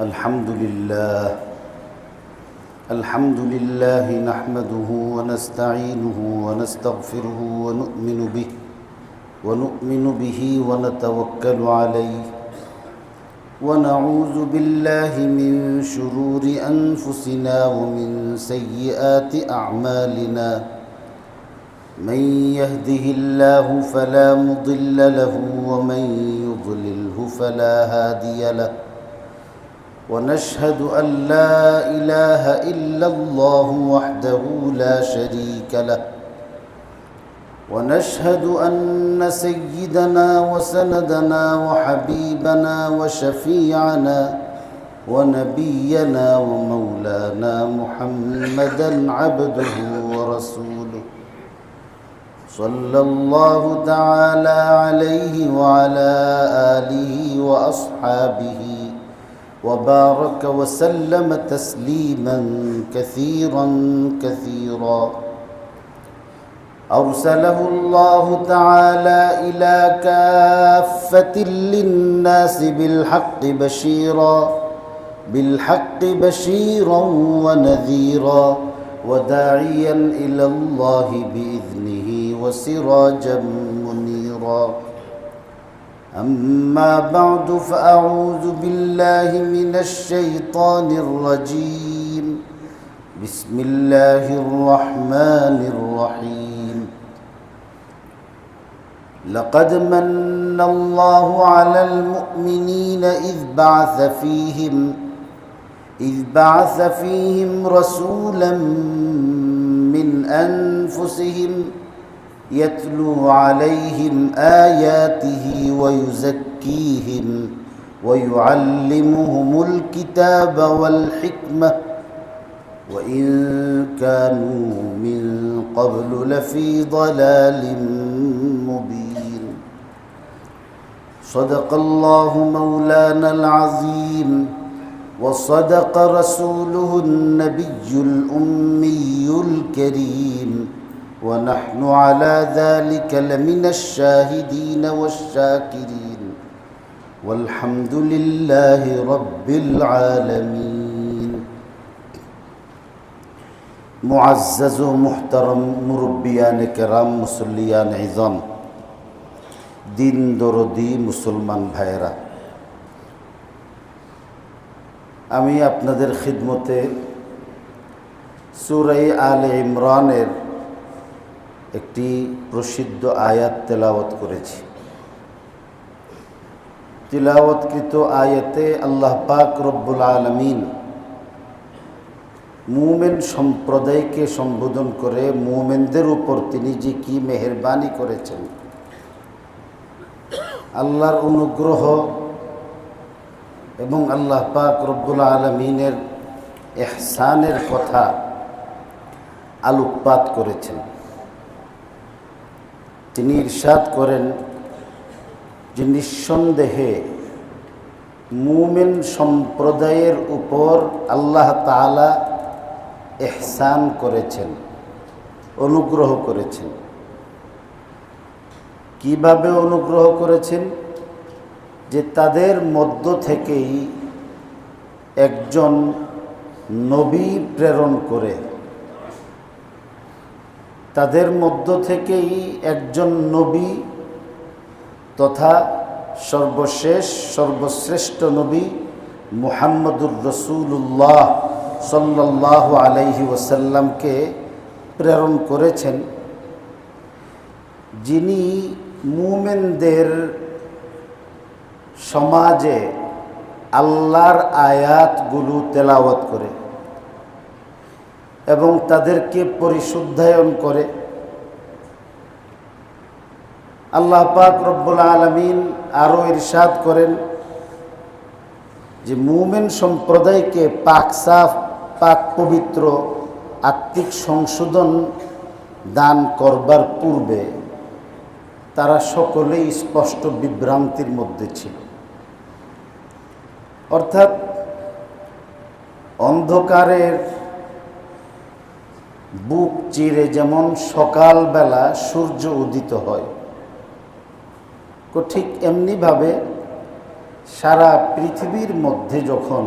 الحمد لله نحمده ونستعينه ونستغفره ونؤمن به ونتوكل عليه ونعوذ بالله من شرور أنفسنا ومن سيئات أعمالنا من يهده الله فلا مضل له ومن يضلله فلا هادي له ونشهد أن لا إله إلا الله وحده لا شريك له ونشهد أن سيدنا وسندنا وحبيبنا وشفيعنا ونبينا ومولانا محمدا عبده ورسوله صلى الله تعالى عليه وعلى آله وأصحابه وبارك وسلم تسليما كثيرا أرسله الله تعالى إلى كافة للناس بالحق بشيرا ونذيرا وداعيا إلى الله بإذنه وسراجا منيرا أما بعد فأعوذ بالله من الشيطان الرجيم بسم الله الرحمن الرحيم لقد من الله على المؤمنين إذ بعث فيهم رسولا من أنفسهم يتلو عليهم آياته ويزكيهم ويعلمهم الكتاب والحكمة وإن كانوا من قبل لفي ضلال مبين صدق الله مولانا العظيم وصدق رسوله النبي الأمي الكريم ونحن على ذلك لمن الشاهدين والشاكرين والحمد لله رب العالمين معزز و محترم মুরব্বিয়ান কেরাম মুসল্লিয়ান ইযম দিন দরদি মুসলমান ভাইয়েরা, আমি আপনাদের খিদমতে সূরা আলে ইমরানের একটি প্রসিদ্ধ আয়াত তেলাওয়াত করেছি। তিলাওয়াতকৃত আয়াতে আল্লাহ পাক রব্বুল আলামিন মুমিন সম্প্রদায়কে সম্বোধন করে মুমিনদের উপর তিনি যে কি মেহেরবানি করেছেন, আল্লাহর অনুগ্রহ এবং আল্লাহ পাক রব্বুল আলামিনের ইহসানের কথা আলোকপাত করেছেন। তিনি ইরশাদ করেন যে নিঃসন্দেহে মুমিন সম্প্রদায়ের উপর আল্লাহ তাআলা ইহসান করেছেন, অনুগ্রহ করেছেন। কিভাবে অনুগ্রহ করেছেন? যে তাদের মধ্য থেকেই একজন নবী প্রেরণ করে, তাদের মধ্য থেকেই একজন নবী তথা সর্বশ্রেষ্ঠ নবী মুহাম্মদুর রাসূলুল্লাহ সাল্লাল্লাহু আলাইহি ওয়াসাল্লামকে প্রেরণ করেছেন, যিনি মুমিনদের সমাজে আল্লাহর আয়াতগুলো তেলাওয়াত করে এবং তাদেরকে পরিশুদ্ধায়ন করে। আল্লাহ পাক রব্বুল আলামিন আরও ইরশাদ করেন যে মুমিন সম্প্রদায়কে পাক সাফ পাক পবিত্র আত্মিক সংশোধন দান করবার পূর্বে তারা সকলেই স্পষ্ট বিভ্রান্তির মধ্যে ছিল। অর্থাৎ অন্ধকারের বুক চিরে যেমন সকালবেলা সূর্য উদিত হয়, ঠিক এমনিভাবে সারা পৃথিবীর মধ্যে যখন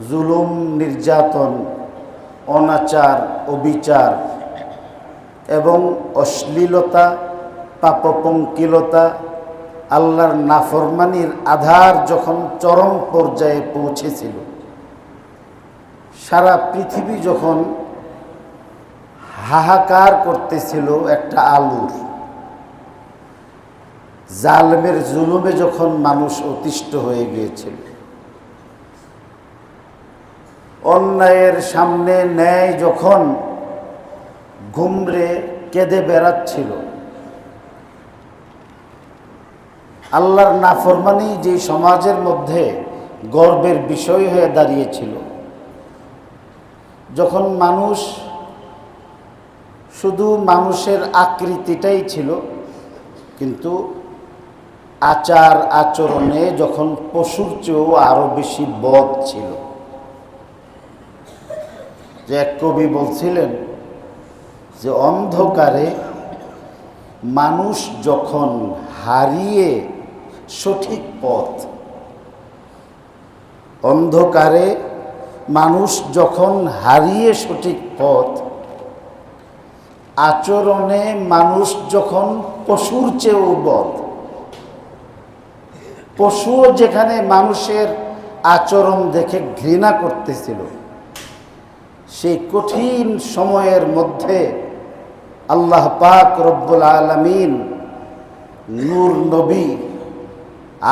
জুলুম, নির্যাতন, অনাচার, অবিচার এবং অশ্লীলতা, পাপপঙ্কিলতা, আল্লাহর নাফরমানির আধার যখন চরম পর্যায়ে পৌঁছেছিল, সারা পৃথিবী যখন হাহাকার করতেছিল একটা আলুর, জালেমের জুলুমে যখন মানুষ অতিষ্ঠ হয়ে গিয়েছিল, অন্যায়ের সামনে ন্যায় যখন ঘুমরে কেঁদে বেড়াচ্ছিল, আল্লাহর নাফরমানি যে সমাজের মধ্যে গর্বের বিষয় হয়ে দাঁড়িয়েছিল, যখন মানুষ শুধু মানুষের আকৃতিটাই ছিল, কিন্তু আচার আচরণে যখন পশুর চেয়েও আরো বেশি বদ ছিল। যে এক কবি বলছিলেন যে অন্ধকারে মানুষ যখন হারিয়ে সঠিক পথ, অন্ধকারে মানুষ যখন হারিয়ে সঠিক পথ, আচরণে মানুষ যখন পশুর চেয়েও বদ, পশুও যেখানে মানুষের আচরণ দেখে ঘৃণা করতেছিল, সেই কঠিন সময়ের মধ্যে আল্লাহ পাক রব্বুল আলামিন নূর নবী,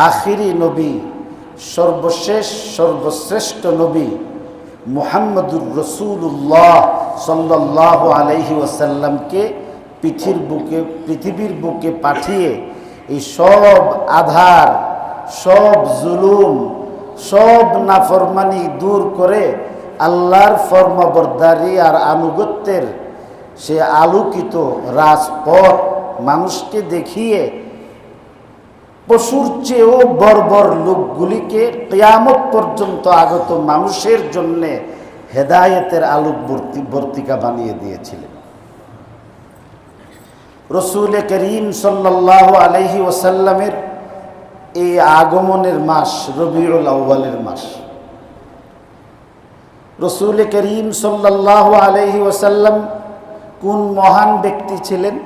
আখিরি নবী, সর্বশেষ সর্বশ্রেষ্ঠ নবী মুহাম্মদুর রাসূলুল্লাহ সাল্লাল্লাহু আলাইহি ওয়াসাল্লামকে পৃথিবীর বুকে পাঠিয়ে এই সব আধার, সব জুলুম, সব নাফরমানি দূর করে আল্লাহর ফরমাবরদারি আর আনুগত্যের সে আলোকিত রাজপথ মানুষকে দেখিয়ে পশুর চেয়েও বর্বর লোকগুলিকে কিয়ামত পর্যন্ত আগত মানুষের জন্যে হেদায়েতের আলোক বর্তিকা বানিয়ে দিয়েছিলেন। রসুল করিম সাল্লাল্লাহু আলাইহি ওয়াসাল্লামের এই আগমনের মাস রবিউল আউয়ালের মাস। রসুল করিম সাল্লাল্লাহু আলাইহি ওয়াসাল্লাম কোন মহান ব্যক্তি ছিলেন?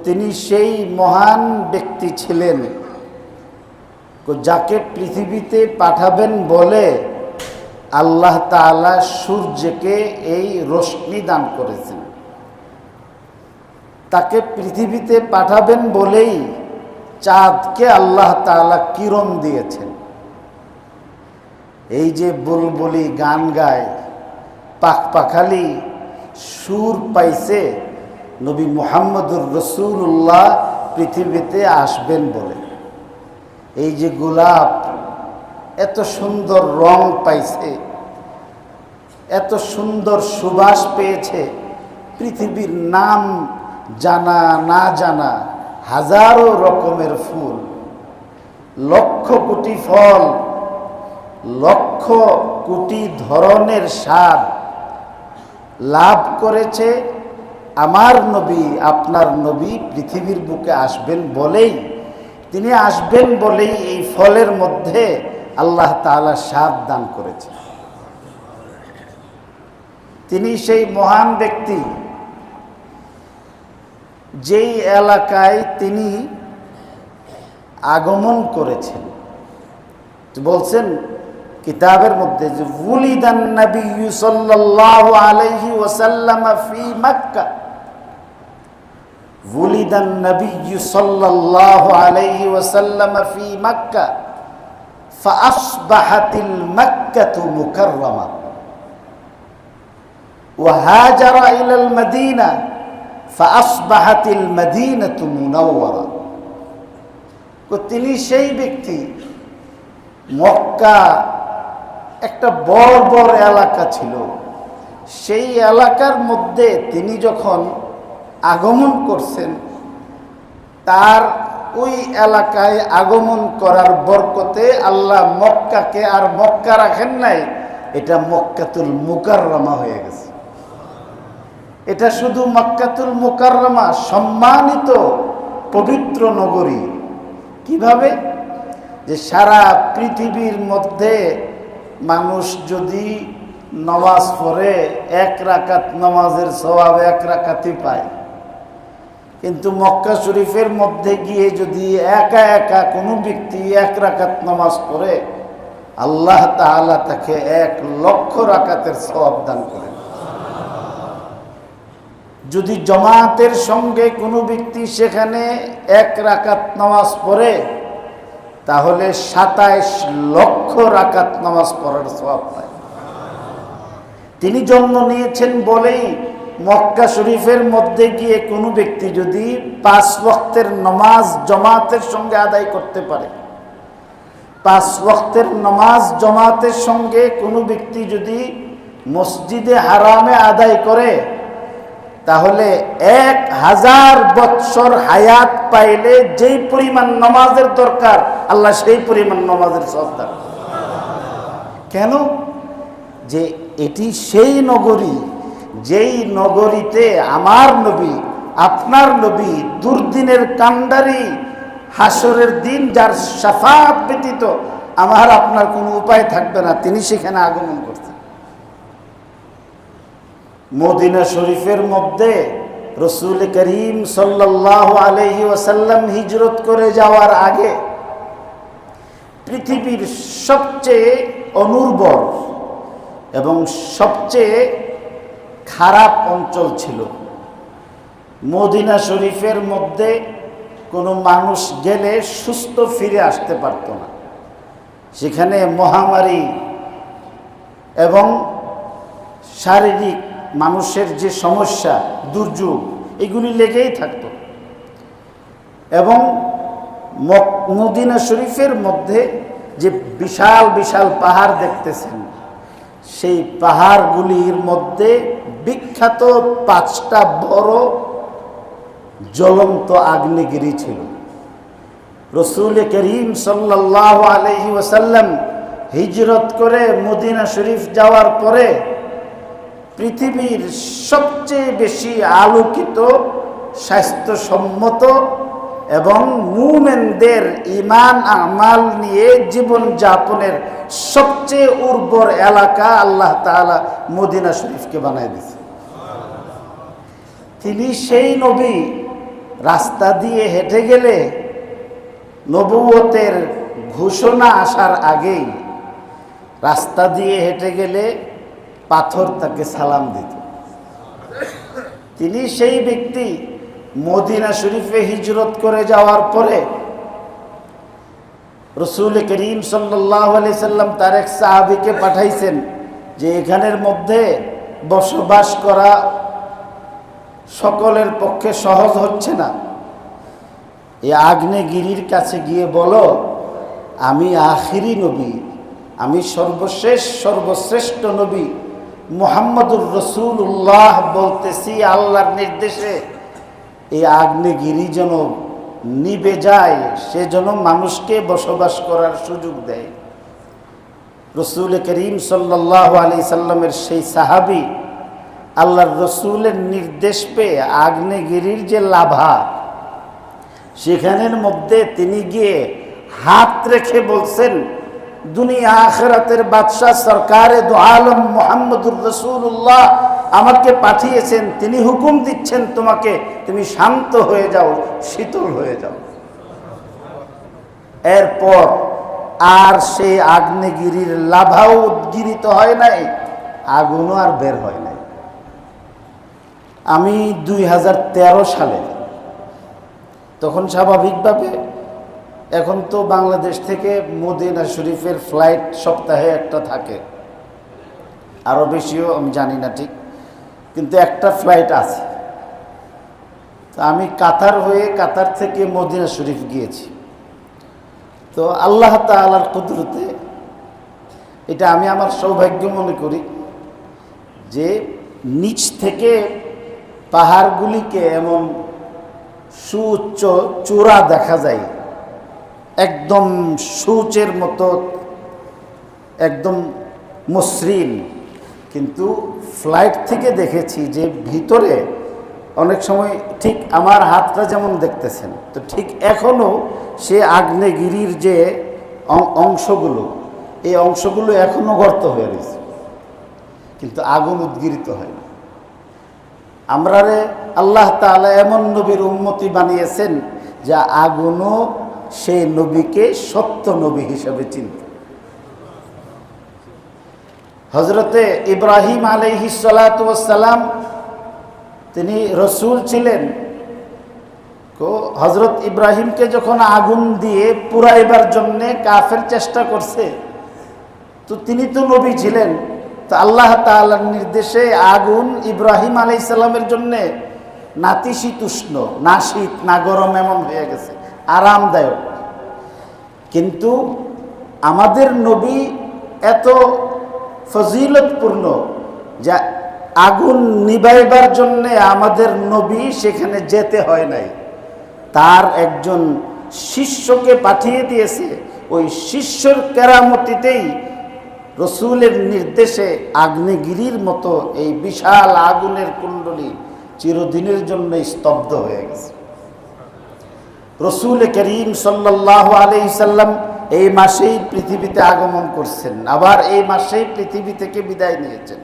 তিনি সেই মহান ব্যক্তি ছিলেন যাকে পৃথিবীতে পাঠাবেন বলে আল্লাহ তাআলা সূর্যকে এই রোশনি দান করেছেন। তাকে পৃথিবীতে পাঠাবেন বলেই চাঁদকে আল্লাহ তাআলা কিরণ দিয়েছেন। এই যে বুলবুলি গান গায়, পাখপাখালি সুর পাইছে নবী মুহাম্মদুর রাসূলুল্লাহ পৃথিবীতে আসবেন বলে। এই যে গোলাপ এত সুন্দর রং পাইছে, এত সুন্দর সুবাস পেয়েছে, পৃথিবীর নাম জানা না জানা হাজারো রকমের ফুল, লক্ষ কোটি ফল, লক্ষ কোটি ধরনের স্বাদ লাভ করেছে আমার নবী, আপনার নবী পৃথিবীর বুকে আসবেন বলেই, তিনি আসবেন বলেই এই ফলের মধ্যে আল্লাহ তাআলা স্বাদ দান করেছে। তিনি সেই মহান ব্যক্তি যেই এলাকায় তিনি আগমন করেছেন। বলছেন কিতাবের মধ্যে যে উলিদান নবী সাল্লাল্লাহু আলাইহি ওয়াসাল্লাম ফি মক্কা, উলিদান নবী সাল্লাল্লাহু আলাইহি ওয়াসাল্লাম ফি মক্কা ফাআসবাহাতিল মক্কাতু মুকাররামা ওয়া হাজারা ইলাল মদিনা ফাআসবাহাতিল মদিনাতু মুনাওয়ারা। তিনি সেই ব্যক্তি, মক্কা একটা বড় এলাকা ছিল, সেই এলাকার মধ্যে তিনি যখন আগমন করছেন, তার ওই এলাকায় আগমন করার বরকতে আল্লাহ মক্কাকে আর মক্কা রাখেন নাই, এটা মক্কাতুল মুকাররমা হয়ে গেছে। এটা শুধু মক্কাতুল মুকাররমা, সম্মানিত পবিত্র নগরী। কিভাবে? যে সারা পৃথিবীর মধ্যে মানুষ যদি নামাজ পড়ে 1 রাকাত নামাজের সওয়াব 1 রাকাতই পায়, কিন্তু মক্কা শরীফের মধ্যে গিয়ে যদি একা একা কোনো ব্যক্তি 1 রাকাত নামাজ পড়ে, আল্লাহ তাআলা তাকে 1 লক্ষ রাকাতের সওয়াব দান করেন। যদি জামাতের সঙ্গে কোনো ব্যক্তি সেখানে 1 রাকাত নামাজ পড়ে, তাহলে 27 লক্ষ রাকাত নামাজ পড়ার সওয়াব পায়। তিনি জন্ম নিয়েছেন বলেই মক্কা শরীফের মধ্যে গিয়ে কোনো ব্যক্তি যদি 5 ওয়াক্তের নামাজ জামাতের সঙ্গে আদায় করতে পারে, 5 ওয়াক্তের নামাজ জামাতের সঙ্গে কোনো ব্যক্তি যদি মসজিদে হারামে আদায় করে, তাহলে 1000 বৎসর হায়াত পাইলে যেই পরিমাণ নামাজের দরকার, আল্লাহ সেই পরিমাণ নামাজের সওয়াব দান। কেন? যে এটি সেই নগরী, যেই নগরীতে আমার নবী, আপনার নবী, দুর্দিনের কান্ডারি, হাসরের দিন যার শাফাত ব্যতীত আমার আপনার কোনো উপায় থাকবে না, তিনি সেখানে আগমন করছেন। মদিনা শরীফের মধ্যে রাসূল করিম সাল্লাল্লাহু আলাইহি ওয়াসাল্লাম হিজরত করে যাওয়ার আগে পৃথিবীর সবচেয়ে অনুর্বর এবং সবচেয়ে খারাপ অঞ্চল ছিল। মদিনা শরীফের মধ্যে কোনো মানুষ গেলে সুস্থ ফিরে আসতে পারত না। সেখানে মহামারী এবং শারীরিক মানুষের যে সমস্যা, দুর্যোগ, এগুলি লেগেই থাকত। এবং মদিনা শরীফের মধ্যে যে বিশাল বিশাল পাহাড় দেখতেছেন, সেই পাহাড়গুলির মধ্যে বিখ্যাত 5টা বড় জ্বলন্ত আগ্নেয়গিরি ছিল। রাসূল করিম সাল্লাল্লাহু আলাইহি ওয়াসাল্লাম হিজরত করে মদিনা শরীফ যাওয়ার পরে পৃথিবীর সবচেয়ে বেশি আলোকিত, স্বাস্থ্যসম্মত এবং মুমিনদের ঈমান আমাল নিয়ে জীবন যাপনের সবচেয়ে উর্বর এলাকা আল্লাহ তাআলা মদিনা শরীফকে বানায় দিয়েছে। তিনি সেই নবী, রাস্তা দিয়ে হেঁটে গেলে নবুয়তের ঘোষণা আসার আগেই রাস্তা দিয়ে হেঁটে গেলে পাথর তাকে সালাম দিত। তিনি সেই ব্যক্তি মদিনা শরীফে হিজরত করে যাওয়ার পরে রাসূল করিম সাল্লাল্লাহু আলাইহি সাল্লাম তার এক সাহাবীকে পাঠাইছেন যে এখানের মধ্যে বসবাস করা সকলের পক্ষে সহজ হচ্ছে না, এই আগ্নেয়গিরির কাছে গিয়ে বলো আমি আখিরি নবী, আমি সর্বশেষ সর্বশ্রেষ্ঠ নবী মুহাম্মদুর রাসূলুল্লাহ বলতেছি আল্লাহর নির্দেশে এই আগ্নেয়গিরি যেন নিভে যায়, সে যেন মানুষকে বসবাস করার সুযোগ দেয়। রাসূল করিম সাল্লাল্লাহু আলাইহি সাল্লামের সেই সাহাবী আল্লাহর রাসূলের নির্দেশ পেয়ে আগ্নেয়গিরির যে লাভা, সেখানের মধ্যে তিনি গিয়ে হাত রেখে বলছেন, দুনিয়া আখিরাতের বাদশা সরকারে দু আলম মুহাম্মদুর রাসূলুল্লাহ আমাকে পাঠিয়েছেন, তিনি হুকুম দিচ্ছেন তোমাকে, তুমি শান্ত হয়ে যাও, শীতল হয়ে যাও। এরপর আর সেই আগ্নেয়গিরির লাভাও উদ্গীরিত হয় নাই, আগুনও আর বের হয় নাই। আমি 2013 সালে, তখন স্বাভাবিকভাবে, এখন তো বাংলাদেশ থেকে মদিনা শরীফের ফ্লাইট সপ্তাহে একটা থাকে, আরও বেশিও আমি জানি না ঠিক, কিন্তু একটা ফ্লাইট আছে। তো আমি কাতার হয়ে, কাতার থেকে মদিনা শরীফ গিয়েছি। তো আল্লাহ তাআলার কুদরতে এটা আমি আমার সৌভাগ্য মনে করি যে নিচ থেকে পাহাড়গুলিকে এমন সুউচ্চ চূড়া দেখা যায়, একদম সূচের মতো, একদম মসৃণ। কিন্তু ফ্লাইট থেকে দেখেছি যে ভিতরে অনেক সময় ঠিক আমার হাতটা যেমন দেখতেছেন, তো ঠিক এখনও সে আগ্নেয়গিরির যে অংশগুলো, এই অংশগুলো এখনো গর্ত হয়ে রয়েছে, কিন্তু আগুন উদ্গীরিত হয় না। আমরারে আল্লাহ তাআলা এমন নবীর উম্মতি বানিয়েছেন যা আগুনও সেই নবীকে সত্য নবী হিসেবে চিনত। হযরতে ইব্রাহিম আলাইহিস সালাতু ওয়াস সালাম তিনি রসুল ছিলেন। হযরত ইব্রাহিমকে যখন আগুন দিয়ে পুরাইবার জন্যে কাফের চেষ্টা করছে, তো তিনি তো নবী ছিলেন, তো আল্লাহ তাআলার নির্দেশে আগুন ইব্রাহিম আলাইহিস সালামের জন্যে নাতিশীতোষ্ণ, না শীত না গরম এমন হয়ে গেছে, আরামদায়ক। কিন্তু আমাদের নবী এত ফজিলতপূর্ণ যা আগুন নিবাইবার জন্যে আমাদের নবী সেখানে যেতে হয় নাই, তার একজন শিষ্যকে পাঠিয়ে দিয়েছে। ওই শিষ্যর কেরামতিতেই রসুলের নির্দেশে আগ্নেয়গিরির মতো এই বিশাল আগুনের কুণ্ডলী চিরদিনের জন্য স্তব্ধ হয়ে গেছে। রসুল করিম সাল্লাল্লাহু আলাইহি সাল্লাম এই মাসেই পৃথিবীতে আগমন করছেন, আবার এই মাসেই পৃথিবী থেকে বিদায় নিয়েছেন।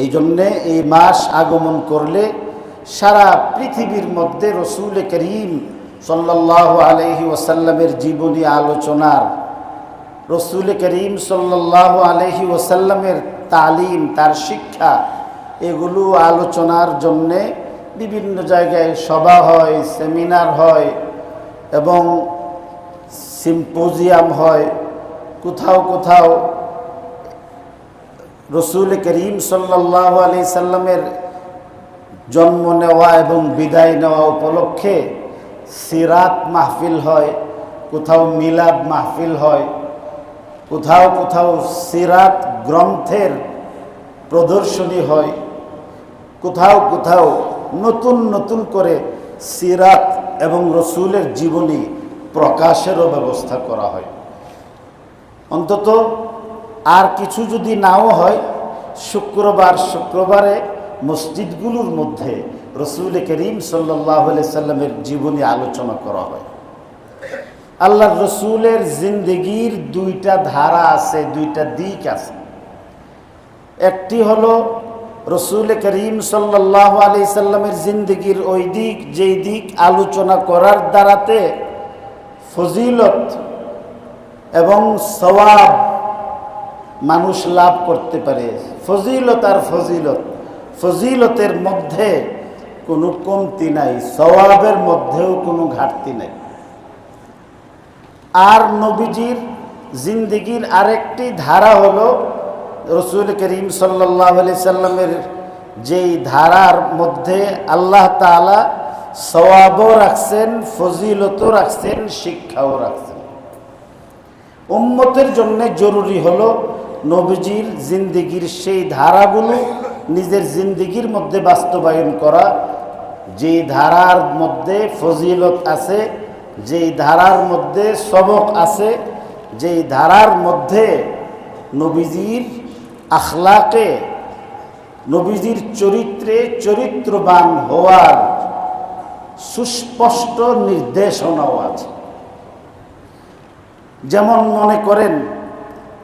এই জন্যে এই মাস আগমন করলে সারা পৃথিবীর মধ্যে রসুল করিম সাল্লাল্লাহু আলাইহি ওয়াসাল্লামের জীবনী আলোচনার, রসুল করিম সাল্লাল্লাহু আলাইহি ওয়াসাল্লামের তালিম, তার শিক্ষা, এগুলো আলোচনার জন্যে বিভিন্ন জায়গায় সভা হয়, সেমিনার হয় এবং সিম্পোজিয়াম হয়। কোথাও কোথাও রসুল করিম সাল্লাল্লাহু আলাইহি সাল্লামের জন্ম নেওয়া এবং বিদায় নেওয়া উপলক্ষে সিরাত মাহফিল হয়, কোথাও মিলাদ মাহফিল হয়, কোথাও কোথাও সিরাত গ্রন্থের প্রদর্শনী হয়, কোথাও কোথাও নতুন নতুন করে সিরাত এবং রসুলের জীবনী প্রকাশেরও ব্যবস্থা করা হয়। অন্তত আর কিছু যদি নাও হয়, শুক্রবারে মসজিদগুলোর মধ্যে রসুল করিম সাল্লাল্লাহু আলাইহি সাল্লামের জীবনী আলোচনা করা হয়। আল্লাহর রসুলের জিন্দেগির দুইটা ধারা আছে, দুইটা দিক আছে। একটি হলো রসুল করিম সাল্লাল্লাহু আলাইহি সাল্লামের জিন্দেগির ওই দিক, যেই দিক আলোচনা করার দ্বারাতে ফজিলত এবং সওয়াব মানুষ লাভ করতে পারে। ফজিলত আর ফজিলত, ফজিলতের মধ্যে কোনো কমতি নাই, সওয়াবের মধ্যেও কোনো ঘাটতি নাই। আর নবীজির জিন্দেগির আরেকটি ধারা হলো রসুল করিম সাল্লাল্লাহু আলাইহি সাল্লামের যেই ধারার মধ্যে আল্লাহ তাআলা সওয়াবও রাখছেন, ফজিলতও রাখছেন, শিক্ষাও রাখছেন। উম্মতের জন্য জরুরি হলো নবীজির জিন্দেগির সেই ধারাগুলো নিজের জিন্দেগির মধ্যে বাস্তবায়ন করা, যেই ধারার মধ্যে ফজিলত আছে, যেই ধারার মধ্যে সবক আছে, যেই ধারার মধ্যে নবীজির আখলাকে, নবীজির চরিত্রে চরিত্রবান হওয়ার সুস্পষ্ট নির্দেশনাও আছে। যেমন মনে করেন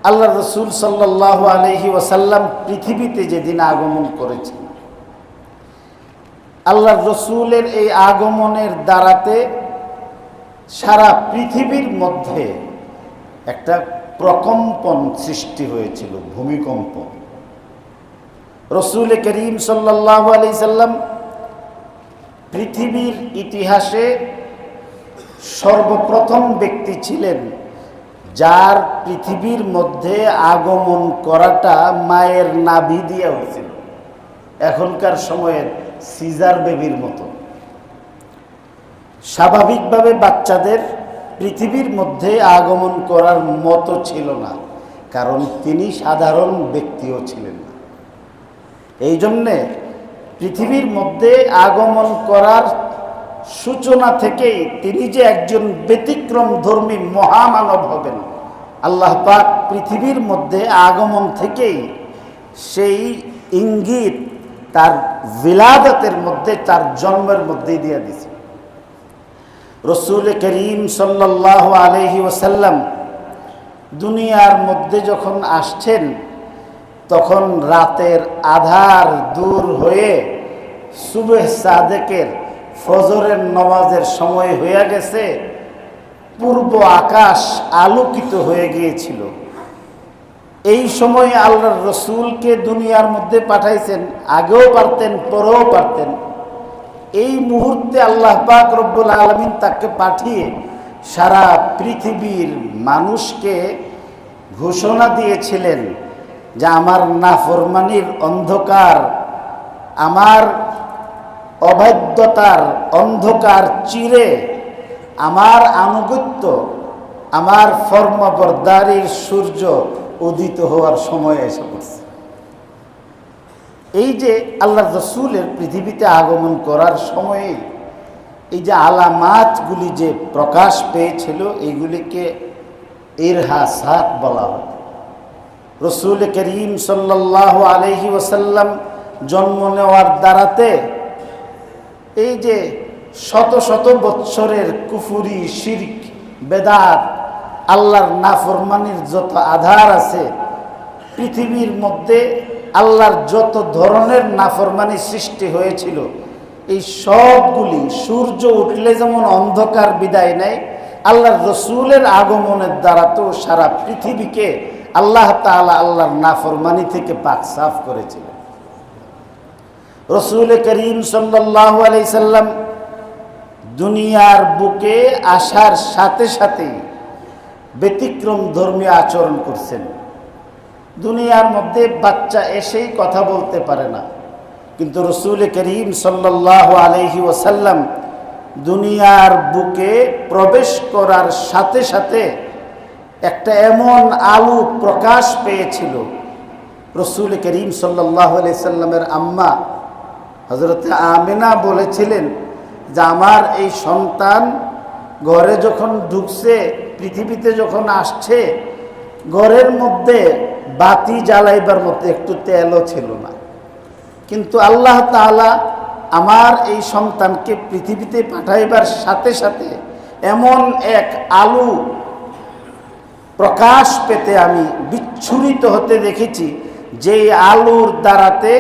আল্লাহ রসুল সাল্লাল্লাহু আলাইহি ওয়াসাল্লাম পৃথিবীতে যেদিন আগমন করেছেন, আল্লাহ রসুলের এই আগমনের দ্বারাতে সারা পৃথিবীর মধ্যে একটা প্রকম্পন সৃষ্টি হয়েছিল, ভূমিকম্প। রসুল করিম সাল্লাল্লাহু আলাইহি সাল্লাম পৃথিবীর ইতিহাসে সর্বপ্রথম ব্যক্তি ছিলেন যার পৃথিবীর মধ্যে আগমন করাটা মায়ের নাভি দিয়ে হয়েছিল, এখনকার সময়ের সিজার বেবির মতো। স্বাভাবিকভাবে বাচ্চাদের পৃথিবীর মধ্যে আগমন করার মতো ছিল না, কারণ তিনি সাধারণ ব্যক্তিও ছিলেন না। এই জন্যে পৃথিবীর মধ্যে আগমন করার সূচনা থেকেই তিনি যে একজন ব্যতিক্রম ধর্মী মহামানব হবেন, আল্লাহ পাক পৃথিবীর মধ্যে আগমন থেকেই সেই ইঙ্গিত তার ভিলাদতের মধ্যে, তার জন্মের মধ্যেই দিয়ে দিয়েছে। রসুল করিম সাল্লাল্লাহু আলাইহি ওয়াসাল্লাম দুনিয়ার মধ্যে যখন আসছেন তখন রাতের আধার দূর হয়ে সুবহ সাদেকের ফজরের নামাজের সময় হয়ে গেছে, পূর্ব আকাশ আলোকিত হয়ে গিয়েছিল। এই সময় আল্লাহর রসুলকে দুনিয়ার মধ্যে পাঠাইছেন, আগেও পারতেন, পরেও পারতেন। এই মুহূর্তে আল্লাহ পাক রব্বুল আলামিন তাকে পাঠিয়ে সারা পৃথিবীর মানুষকে ঘোষণা দিয়েছিলেন যে আমার নাফরমানির অন্ধকার, আমার অবাধ্যতার অন্ধকার চিরে আমার আনুগত্য, আমার ফরমাবরদারির সূর্য উদিত হওয়ার সময় এসে পড়ছে। এই যে আল্লাহ রসুলের পৃথিবীতে আগমন করার সময়ে এই যে আলামাতগুলি যে প্রকাশ পেয়েছিল, এইগুলিকে ইরহাসাত বলা হয়। রসুল করিম সাল্লাল্লাহু আলাইহি ওয়াসাল্লাম জন্ম নেওয়ার দ্বারাতে এই যে শত শত বৎসরের কুফুরি, শিরক, বেদাত, আল্লাহর নাফরমানির যত আধার আছে পৃথিবীর মধ্যে, আল্লাহর যত ধরনের নাফরমানি সৃষ্টি হয়েছিল, এই সবগুলি সূর্য উঠলে যেমন অন্ধকার বিদায় নেয়, আল্লাহর রসুলের আগমনের দ্বারা তো সারা পৃথিবীকে আল্লাহ তাআলা আল্লাহর নাফরমানি থেকে পাক সাফ করেছিলেন। রসুল করিম সাল্লাল্লাহু আলাইহি সাল্লাম দুনিয়ার বুকে আসার সাথে সাথেই ব্যতিক্রম ধর্মীয় আচরণ করছেন। দুনিয়ার মধ্যে বাচ্চা এসেই কথা বলতে পারে না, কিন্তু রসুল করিম সাল্লাল্লাহু আলাইহি ওয়াসাল্লাম দুনিয়ার বুকে প্রবেশ করার সাথে সাথে একটা এমন আলো প্রকাশ পেয়েছিল। রসুল করিম সাল্লাল্লাহু আলাইহি সাল্লামের আম্মা হযরত আমিনা বলেছিলেন যে আমার এই সন্তান ঘরে যখন ঢুকছে, পৃথিবীতে যখন আসছে, ঘরের মধ্যে বাতি জ্বালাইবার মতো একটু তেলও ছিল না, কিন্তু আল্লাহ তাআলা আমার এই সন্তানকে পৃথিবীতে পাঠাইবার সাথে সাথে এমন এক আলো প্রকাশ পেতে আমি বিচ্ছুরিত হতে দেখেছি, যে আলোর দ্বারাতে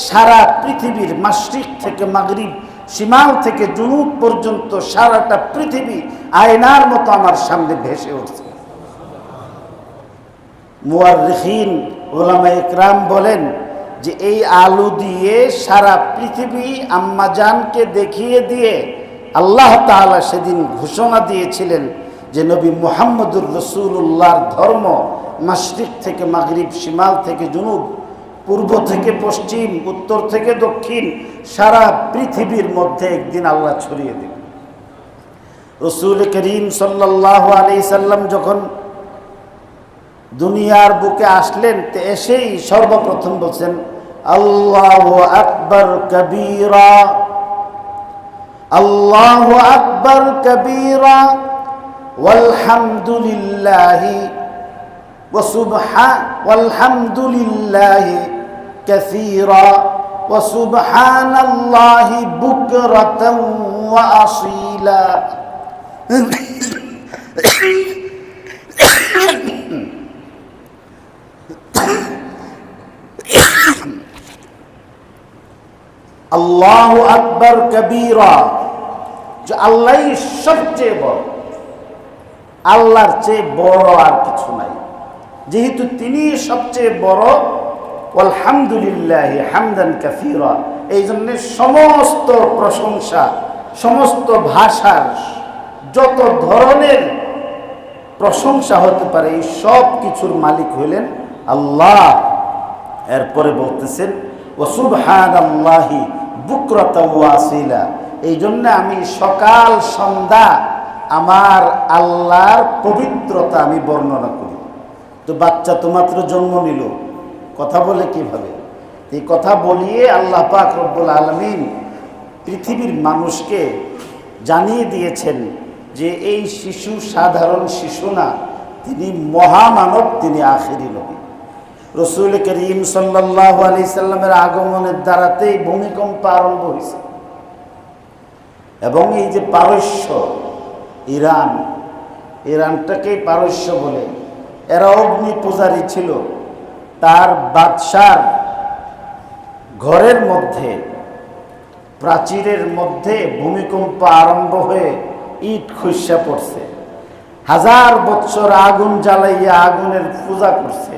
সারা পৃথিবীর মাশরিক থেকে মাগরিব, শিমাল থেকে জুনুব পর্যন্ত সারাটা পৃথিবী আয়নার মতো আমার সামনে ভেসে উঠছে। মুয়াররিখিন, উলামায়ে ইকরাম বলেন যে এই আলো দিয়ে সারা পৃথিবী আম্মাজানকে দেখিয়ে দিয়ে আল্লাহ তাআলা সেদিন ঘোষণা দিয়েছিলেন যে নবী মুহাম্মদুর রাসূলুল্লাহর ধর্ম মাশরিক থেকে মাগরিব, শিমাল থেকে জুনুব, পূর্ব থেকে পশ্চিম, উত্তর থেকে দক্ষিণ সারা পৃথিবীর মধ্যে একদিন আল্লাহ ছড়িয়ে দেবেন। রসুল করিম সাল্লাল্লাহু আলাইহি সাল্লাম যখন দুনিয়ার বুকে আসলেন, তো এসেই সর্বপ্রথম বলছেন আল্লাহু আকবার কবীরা, আল্লাহু আকবার কবীরা ওয়ালহামদুলিল্লাহি ওয়ালহামদুলিল্লাহি কাসীরা ওয়া সুবহানাল্লাহি বুকরাতান ওয়া আসীলা। আল্লাহু আকবার কবীরা, যে আল্লাহই সবচেয়ে বড়, আল্লাহর চেয়ে বড় আর কিছু নাই। যেহেতু তিনি সবচেয়ে বড়, আলহামদুলিল্লাহি হামদান কাসীরা, এই জন্য সমস্ত প্রশংসা, সমস্ত ভাষার যত ধরনের প্রশংসা হতে পারে এই সব কিছুর মালিক হইলেন আল্লাহ। এরপরে বলতেছেন ওয়া সুবহানাল্লাহি বুকরাতান ওয়া আসীলা, এই জন্য আমি সকাল সন্ধ্যা আমার আল্লাহর পবিত্রতা আমি বর্ণনা করি। তো বাচ্চা তো মাত্র জন্ম নিল, কথা বলে কিভাবে? এই কথা বলিয়ে আল্লাহ পাক রব্বুল আলামিন পৃথিবীর মানুষকে জানিয়ে দিয়েছেন যে এই শিশু সাধারণ শিশু না, তিনি মহামানব, তিনি আখেরি নবী। রসুল করিম সাল্লাল্লাহু আলাইহি সাল্লামের আগমনের দ্বারাতেই ভূমিকম্প আরম্ভ হয়েছে, এবং এই যে পারস্য, ইরানটাকেই পারস্য বলে, এরা অগ্নি পূজারী ছিল। তার বাদশার ঘরের মধ্যে প্রাচীরের মধ্যে ভূমিকম্প আরম্ভ হয়ে ইট খসে পড়ছে। 1000 বছর আগুন জ্বালাইয়া আগুনের পূজা করছে।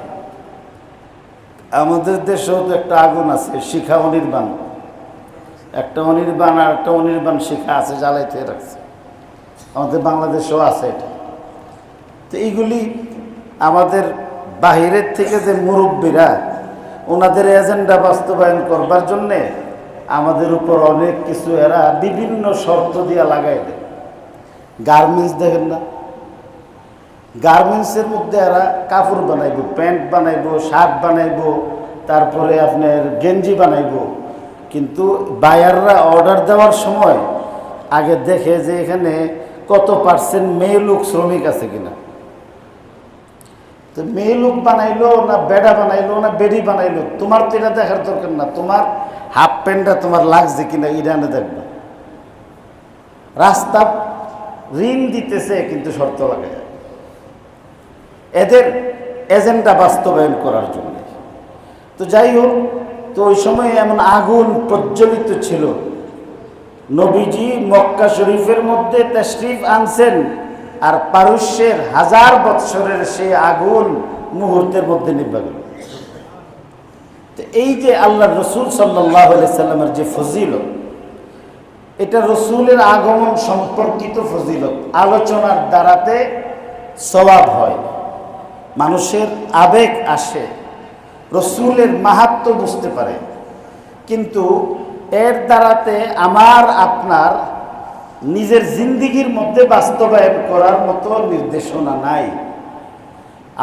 আমাদের দেশেও তো একটা আগুন আছে, শিখা অনির্বাণ, একটা অনির্বাণ আর একটা অনির্বাণ শিখা আছে, জ্বালাইতে রাখছে। আমাদের বাংলাদেশেও আছে এটা। তো এইগুলি আমাদের বাহিরের থেকে যে মুরব্বীরা ওনাদের এজেন্ডা বাস্তবায়ন করবার জন্যে আমাদের উপর অনেক কিছু এরা বিভিন্ন শর্ত দিয়া লাগাই দেয়। গার্মেন্টস দেখেন না, গার্মেন্টসের মধ্যে এরা কাপড় বানাইব, প্যান্ট বানাইব, শার্ট বানাইব, তারপরে আপনার গেঞ্জি বানাইব। কিন্তু বায়াররা অর্ডার দেওয়ার সময় আগে দেখে যে এখানে কত পার্সেন্ট মেয়ে লোক শ্রমিক আছে কিনা। তো মেয়ে লোক বানাইলো না বেড়া বানাইলো না বেড়ি বানাইলো, তোমার তো এটা দেখার দরকার না। তোমার হাফ প্যান্টটা তোমার লাগছে কিনা ইরানে দেখবে। রাস্তা ঋণ দিতেছে কিন্তু শর্ত লাগে এদের এজেন্ডা বাস্তবায়ন করার জন্য। তো যাই হোক, তো ওই সময় এমন আগুন প্রজ্বলিত ছিল। নবীজি মক্কা শরীফের মধ্যে তাশরিফ আনছেন, আর পারস্যের 1000 বৎসরের সেই আগুন মুহূর্তের মধ্যে নিভে গেল। তো এই যে আল্লাহ রসুল সাল্লাল্লাহু আলাইহি সাল্লামের যে ফজিলত, এটা রসুলের আগমন সম্পর্কিত ফজিলত। আলোচনার দ্বারাতে সওয়াব হয়, মানুষের আবেগ আসে, রসুলের মাহাত্ম্য বুঝতে পারে। কিন্তু এর দ্বারাতে আমার আপনার নিজের জিন্দিগির মধ্যে বাস্তবায়ন করার মতো নির্দেশনা নাই।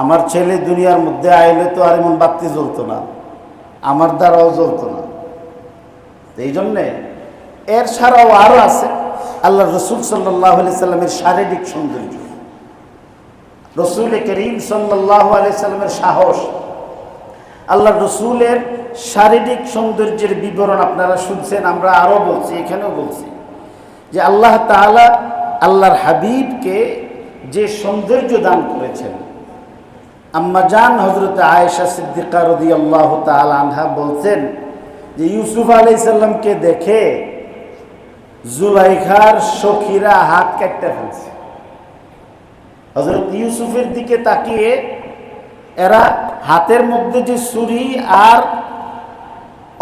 আমার ছেলে দুনিয়ার মধ্যে আইলে তো আর এমন বাতি জ্বলতো না, আমার দ্বারাও জ্বলতো না। এই জন্যে এর ছাড়াও আরও আছে আল্লাহ রসুল সাল্লাল্লাহু আলাইহি সাল্লামের শারীরিক সৌন্দর্য, রসুল করিম সাল্লাল্লাহু আলাইহি সাল্লামের সাহস। আল্লাহ রসুলের শারীরিক সৌন্দর্যের বিবরণ আপনারা শুনছেন, আমরা আরও বলছি, এখানেও বলছি যে আল্লাহ তাআলা আল্লাহর হাবিবকে যে সৌন্দর্য দান করেছেন। আম্মা জান হযরত আয়েশা সিদ্দিকা রাদিয়াল্লাহু তাআলা আনহা বলছেন যে ইউসুফ আলাইহিস সালামকে দেখে জুলাইখার সখীরা হাত কাটতে ফেলছে। হযরত ইউসুফের দিকে তাকিয়ে এরা হাতের মধ্যে যে ছুরি আর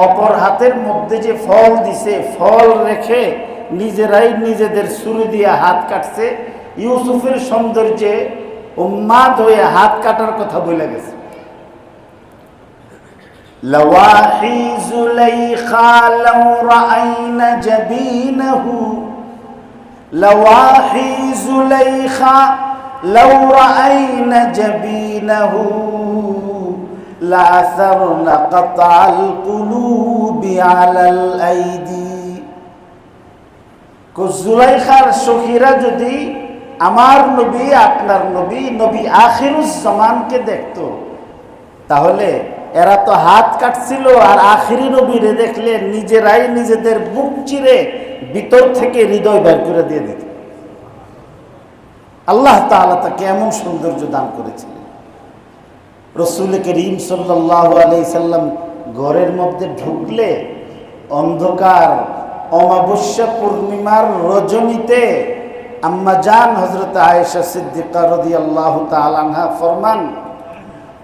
অপর হাতের মধ্যে যে ফল দিছে, ফল রেখে নিজেরাই নিজেদের ছুরি দিয়ে হাত কাটছে। ইউসুফের সৌন্দর্যে উন্মাদ হয়ে হাত কাটার কথা বলে গেছে। লাওয়াহি যুলাইখা লাউ রাআইনা জাবিনাহু, লাওয়াহি যুলাইখা লাউ রাআইনা জাবিনাহু লাআসারনা কাতআল কুলুবি আলাল আইদি। জুলাইখার সখীরা যদি আমার নবী, আপনার নবী, নবী আখিরুজ জামানকে দেখতো, তাহলে এরা তো হাত কাটছিল, আর আখিরি নবীরে দেখলে নিজেরাই নিজেদের বুক চিরে ভিতর থেকে হৃদয় বের করে দিয়ে দিত। আল্লাহ তাআলা তাকে এমন সৌন্দর্য দান করেছিলেন। রসুল করিম সাল্লাল্লাহু আলাইহি সাল্লাম ঘরের মধ্যে ঢুকলে অন্ধকার অমাবস্যা পূর্ণিমার রজনীতে আম্মা জান হযরত আয়েশা সিদ্দিকা রাদিয়াল্লাহু তাআলা আনহা ফরমান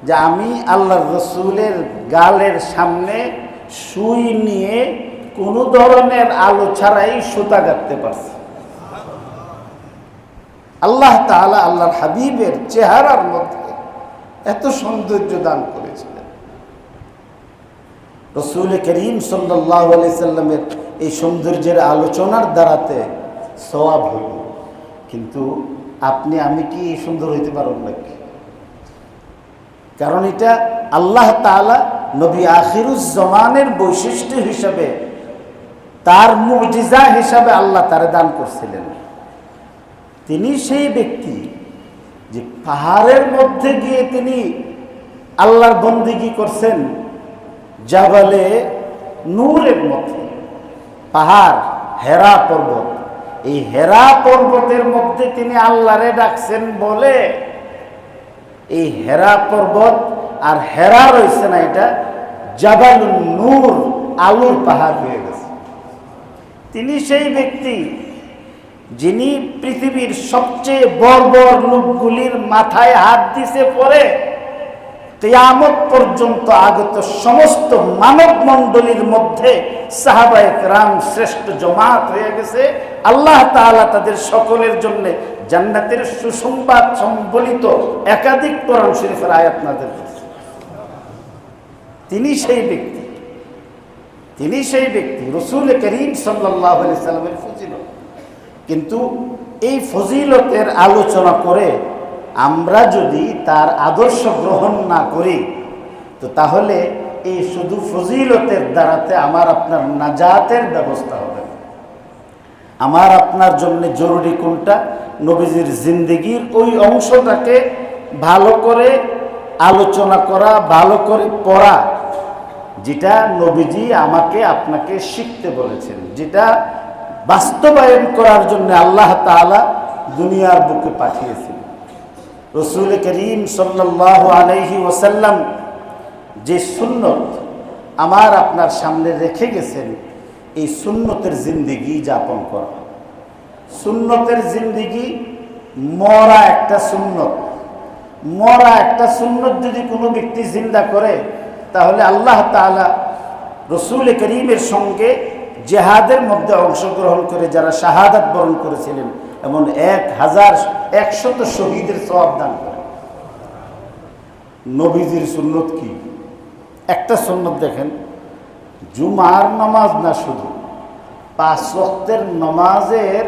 যে আমি আল্লাহর রসুলের গালের সামনে সুই নিয়ে কোনো ধরনের আলো ছাড়াই সুতা গাঁথতে পারছি। আল্লাহ তাআলা আল্লাহর হাবিবের চেহারার মধ্যে এত সৌন্দর্য দান করেছিলেন। রসুল করিম সাল্লাল্লাহু আলাইহি সাল্লামের এই সৌন্দর্যের আলোচনার দ্বারাতে সওয়াব হইল। কিন্তু আপনি আমি কি সুন্দর হইতে পারব নাকি? কারণ এটা আল্লাহ তাআলা নবী আখিরুজ জামানের বৈশিষ্ট্য হিসাবে, তার মুজিজা হিসাবে আল্লাহ তারে দান করছিলেন। তিনি সেই ব্যক্তি যে পাহাড়ের মধ্যে গিয়ে তিনি আল্লাহর বন্দেগী করছেন, জাবালে নূরের মধ্যে। পাহাড় হেরা পর্বত, এই হেরা পর্বতের মধ্যে তিনি আল্লাহরে ডাকছেন বলে এই হেরা পর্বত আর হেরা রয়েছে না, এটা জাবালুন নূর, আলোর পাহাড় হয়ে গেছে। তিনি সেই ব্যক্তি যিনি পৃথিবীর সবচেয়ে বর্বর লোকগুলির মাথায় হাত দিছে পরে কিয়ামত পর্যন্ত আগত সমস্ত মানব মণ্ডলীর মধ্যে সাহাবায়ে কেরাম শ্রেষ্ঠ জমাত হয়ে গেছে। আল্লাহ তাআলা তাদের সকলের জন্য জান্নাতের সুসংবাদ সম্বলিত একাধিক কোরআন শরীফের আয়াত নাযিল করেছেন। তিনি সেই ব্যক্তি রাসূল করিম সাল্লাল্লাহু আলাইহি সাল্লামের ফজিলত। কিন্তু এই ফজিলতের আলোচনা করে আমরা যদি তার আদর্শ গ্রহণ না করি, তো তাহলে এই শুধু ফজিলতের দ্বারাতে আমার আপনার নাজাতের ব্যবস্থা হবে না। আমার আপনার জন্য জরুরি কোনটা? নবীজির জিন্দেগির ওই অংশটাকে ভালো করে আলোচনা করা, ভালো করে পড়া, যেটা নবীজি আমাকে আপনাকে শিখতে বলেছেন, যেটা বাস্তবায়ন করার জন্য আল্লাহ তাআলা দুনিয়ার বুকে পাঠিয়েছেন। রাসূল করিম সাল্লাল্লাহু আলাইহি ওয়াসাল্লাম যে সুন্নত আমার আপনার সামনে রেখে গেছেন, এই সুন্নতের জিন্দেগি যাপন করা। সুন্নতের জিন্দেগি মরা একটা সুন্নত। মরা একটা সুন্নত যদি কোনো ব্যক্তি জিন্দা করে, তাহলে আল্লাহ তাআলা রাসূল করিমের সঙ্গে জিহাদের মধ্যে অংশগ্রহণ করে যারা শাহাদাত বরণ করেছিলেন এমন 1100 শহীদের সওয়াব দান করে। নবীজির সুন্নত কি? একটা সুন্নত দেখেন, জুমার নামাজ না, শুধু 5 ওয়াক্তের নামাজের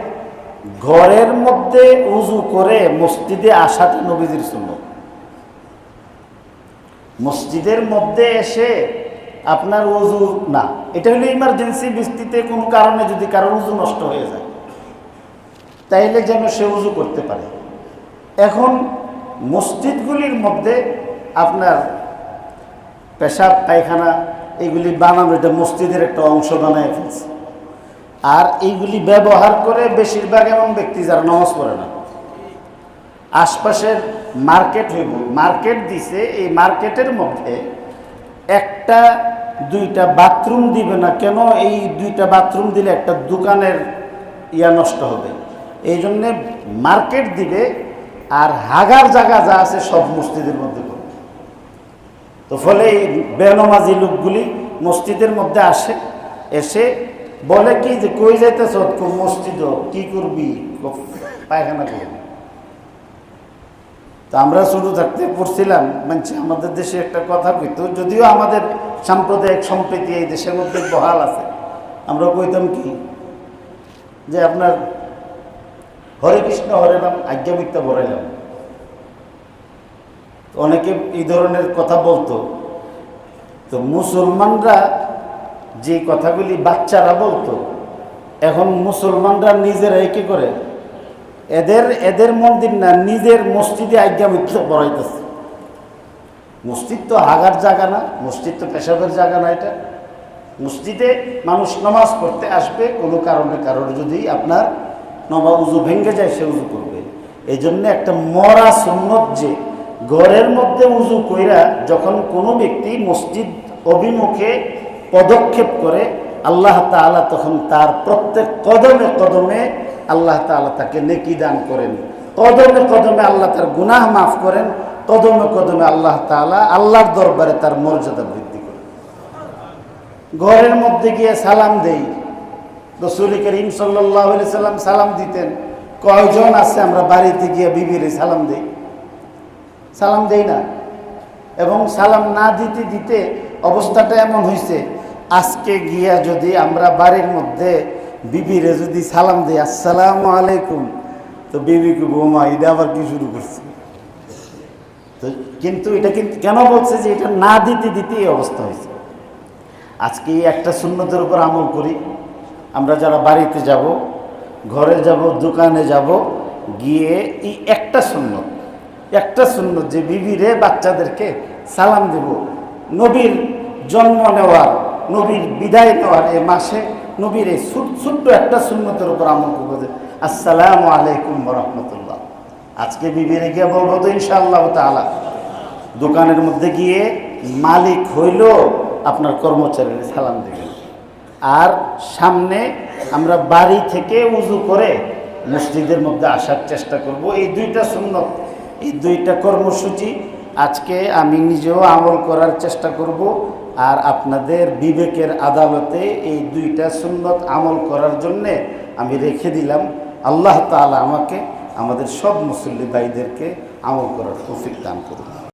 ঘরের মধ্যে উযু করে মসজিদে আসাটা নবীজির সুন্নত। মসজিদের মধ্যে এসে আপনার উযু না, এটা হলো ইমার্জেন্সি ভিত্তিতে কোনো কারণে যদি কারোর উযু নষ্ট হয়ে যায়, তাইলে যেন সে উযু করতে পারে। এখন মসজিদগুলির মধ্যে আপনার পেশাব পায়খানা এইগুলি বানানো, এটা মসজিদের একটা অংশ বানায় ফেলছে। আর এইগুলি ব্যবহার করে বেশিরভাগ এমন ব্যক্তি যারা নামাজ পড়ে না। আশপাশের মার্কেট হইব, মার্কেট দিছে, এই মার্কেটের মধ্যে 1-2টা বাথরুম দিবে না কেন? এই 2টা বাথরুম দিলে একটা দোকানের নষ্ট হবে, এই জন্যে মার্কেট দিবে। আর হাগার জায়গা যা আছে সব মসজিদের মধ্যে করবে। তো ফলে এই বেনামাজি লোকগুলি মসজিদের মধ্যে আসে, এসে বলে কি যে কই যাইতেছ? মসজিদ। কি করবি? পায়খানা করবি। তো আমরা শুরু থাকতে পড়ছিলাম, মানে আমাদের দেশে একটা কথা কইতো, যদিও আমাদের সাম্প্রদায়িক সম্প্রীতি এই দেশের মধ্যে বহাল আছে, আমরা কইতাম কি যে আপনার হরে কৃষ্ণ হরে রাম আজ্ঞা মিথ্যা বড়াইলাম। অনেকে এই ধরনের কথা বলতো। তো মুসলমানরা যে কথাগুলি বাচ্চারা বলতো, এখন মুসলমানরা নিজেরাই কি করে, এদের মন্দির না, নিজের মসজিদে আজ্ঞা মিথ্যা বড়াইতেছে। মসজিদ তো হাগার জায়গা না, মসজিদ তো পেশাবের জায়গা না। এটা মসজিদে মানুষ নামাজ পড়তে আসবে, কোনো কারণে কারোর যদি আপনার উযু ভেঙে যায়, সে উযু করবে। এই জন্য একটা মরা সুন্নত যে ঘরের মধ্যে উযু কইরা যখন কোনো ব্যক্তি মসজিদ অভিমুখে পদক্ষেপ করে, আল্লাহ তাআলা তখন তার প্রত্যেক কদমে কদমে আল্লাহ তাআলা তাকে নেকি দান করেন। কদমে কদমে আল্লাহ তার গুনাহ মাফ করেন। কদমে কদমে আল্লাহ তাআলা আল্লাহর দরবারে তার মর্যাদা বৃদ্ধি করেন। ঘরের মধ্যে গিয়ে সালাম দেই, রাসূল করিম সাল্লাল্লাহু আলাইহি সাল্লাম সালাম দিতেন। কয়জন আছে আমরা বাড়িতে গিয়ে বিবিরে সালাম দেই? সালাম দেই না। এবং সালাম না দিতে দিতে অবস্থাটা এমন হয়েছে, আজকে গিয়া যদি আমরা বাড়ির মধ্যে বিবিরে যদি সালাম দিই আসসালামু আলাইকুম, তো বিবিকে বৌমা এটা আবার কি শুরু করছে? তো কিন্তু এটা কিন্তু কেন বলছে যে এটা না দিতে দিতে এই অবস্থা হয়েছে। আজকে একটা সুন্নতের উপর আমল করি। আমরা যারা বাড়িতে যাব, ঘরে যাব, দোকানে যাব, গিয়ে এই একটা সুন্নত যে বিবিরে বাচ্চাদেরকে সালাম দেব, নবীর জন্ম নেওয়ার, নবীর বিদায় নেওয়ার এই মাসে নবীর এই ছোট্ট একটা সুন্নতের উপর আমল করবো যে আসসালামু আলাইকুম ওয়া রাহমাতুল্লাহ। আজকে বিবিরে গিয়ে বলবো তো ইনশাআল্লাহ তাআলা দোকানের মধ্যে গিয়ে মালিক হইল আপনার কর্মচারীর সালাম দেবেন। আর সামনে আমরা বাড়ি থেকে উজু করে মসজিদের মধ্যে আসার চেষ্টা করব। এই দুইটা সুন্নত, এই দুইটা কর্মসূচি আজকে আমি নিজেও আমল করার চেষ্টা করব। আর আপনাদের বিবেকের আদালতে এই দুইটা সুন্নত আমল করার জন্যে আমি রেখে দিলাম। আল্লাহ তাআলা আমাকে আমাদের সব মুসল্লি ভাইদেরকে আমল করার তৌফিক দান করুন।